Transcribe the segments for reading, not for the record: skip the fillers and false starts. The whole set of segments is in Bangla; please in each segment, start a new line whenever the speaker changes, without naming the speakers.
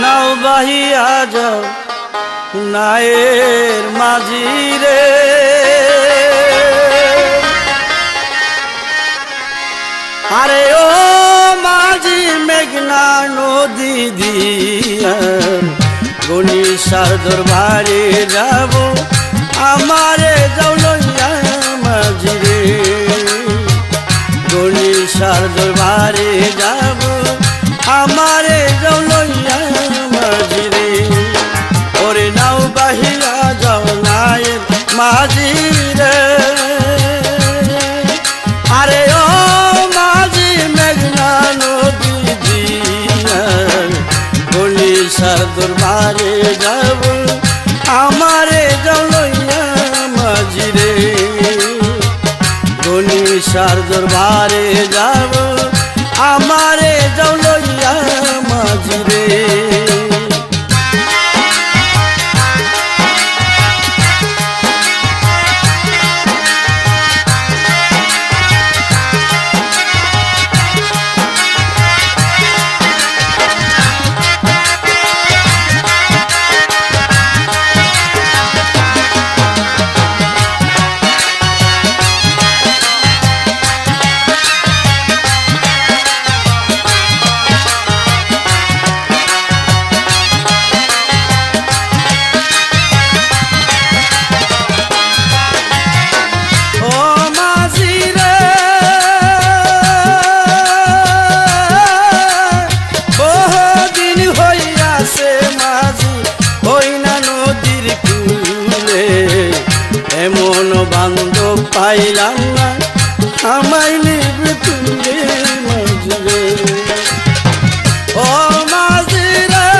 নাও বাহিয়া যাও নায়ের মাঝি রে, আরে ও মাঝি মেঘনা নদী দিয়া গণিসার দরবারে যাব, আমারে যাও লইয়া মাঝি রে, গণিসার দরবারে যাব, আমারে যাও লইয়া মাঝি রে। ওরে নাও বাহিয়া যাও নায়ের মাঝি রে, আরে ও মাঝি মেঘনা নদী দিয়া গণিসার দরবারে যাব, আমারে যাও লইয়া মাঝি রে, গণিসার দরবারে যাব, আমারে যাও লইয়া মাঝি রে। এমন বান্ধব পাইলাম না আমায় নিবে তুলে মাঝি রে, ও মাঝি রে,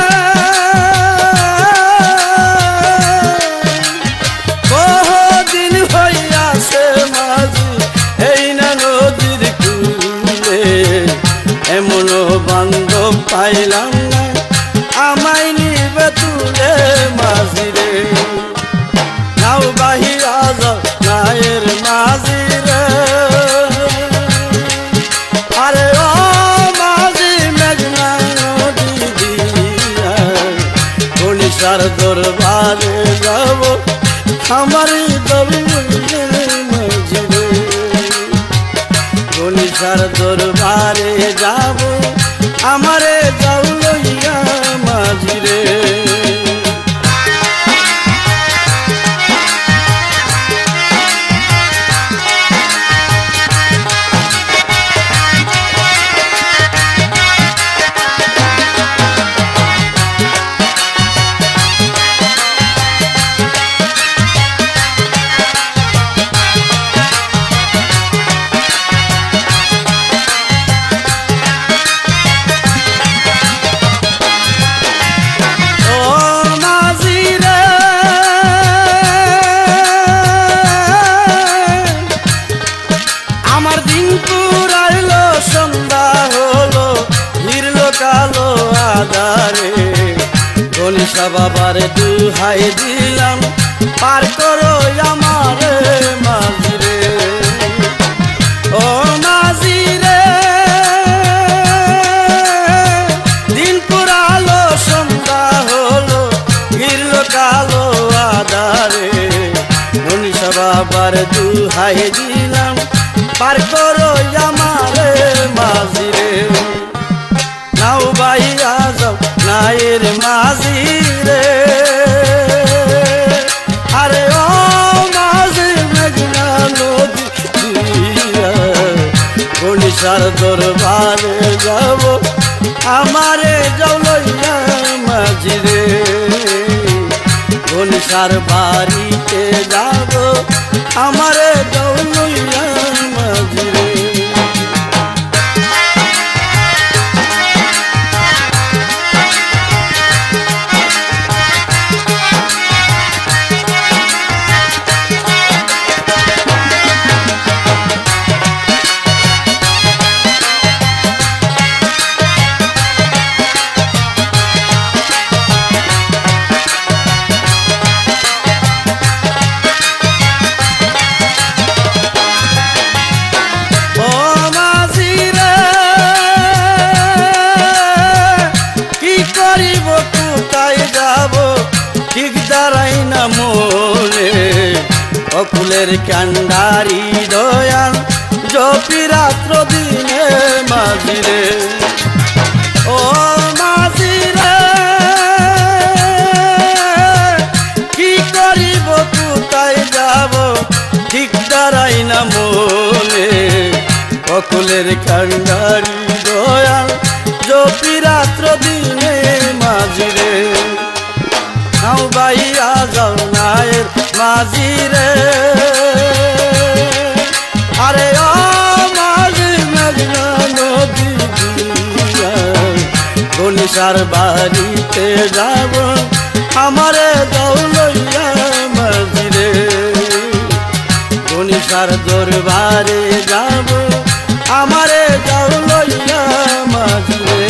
বহুদিন হইয়াছে মাঝি এই না নদীর কূলে, এমন বান্ধব পাইলাম না আমায় নিবে তুলে মাঝি রে। নাও বাহিয়া যাও নায়ের মাঝি রে, আরে ও মাঝি মেঘনা নদী দিয়া গণিসার দরবারে যাব, আমারে যাও লইয়া মাঝি রে, গণিসার দরবারে যাব, আমারে যাও লইয়া মাঝি রে। গণিসা বাবার দুহাই দিলাম পার করো আমারে মাঝি রে, ও মাঝি রে, দিন পুরালো সন্ধ্যা হলো ঘিরলো কালো আধারে, গণিসা বাবার দুহাই দিলাম পার করো আমারে মাঝি রে। নাও বাহিয়া যাও নায়ের মাঝি রে, আরে ও মাঝি মেঘনা নদী দিয়া গণিসার দরবারে যাব, আমারে যাও লইয়া মাঝি রে, গণিসার বাড়িতে যাব, আমারে যাও লইয়া মাঝি রে। অকুলের কান্ডারি দয়াল জপি রাত্র দিনে মাঝিরে ও মাঝিরে কি করিব কোথায় যাব ঠিক দাঁড়াই না মনে অকুলের কান্ডারি দয়াল জপি রাত্র দিনে মাঝিরে নাও বাইয়া যাও নায়ের মাঝিরে আরে ও মাঝি মেঘনা নদী গনিসার বাড়িতে যাব আমারে যাও লইয়া মাঝিরে গনিসার দরবারে যাব আমারে যাও লইয়া মাঝিরে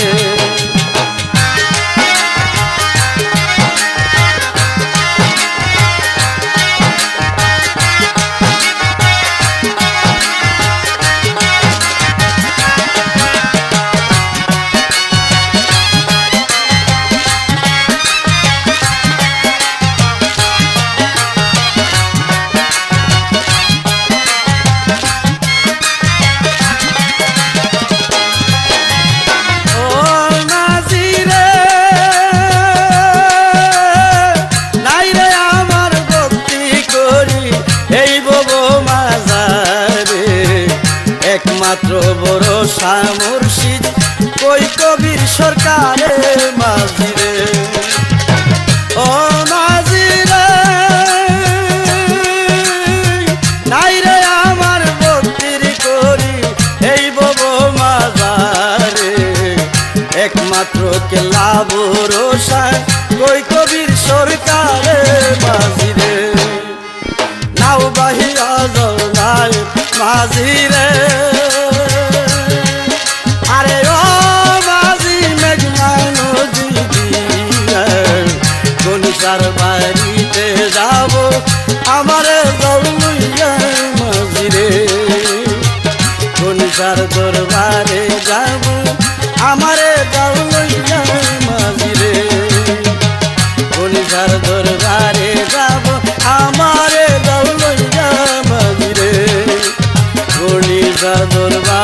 একমাত্র ভরসা মুর্শিদ কই কবির সরকারে মাঝিরে ও মাঝিরে নাই রে আমার ভক্তির করি এই বব মাজারে একমাত্র কেলা ভরসা কই কবির সরকারে মাঝিরে নাও বাহিয়া যাও নাই মাঝিরে আরে ও মাঝি মেঘনা নদী গনিসার বাড়িতে যাব আমারে যাও লইয়া মাঝিরে গনিসার দরবারে যাব আমারে যাও লইয়া মাঝিরে গনিসার দরবারে যাব আমারে যাও লইয়া মাঝিরে গনিসার দরবার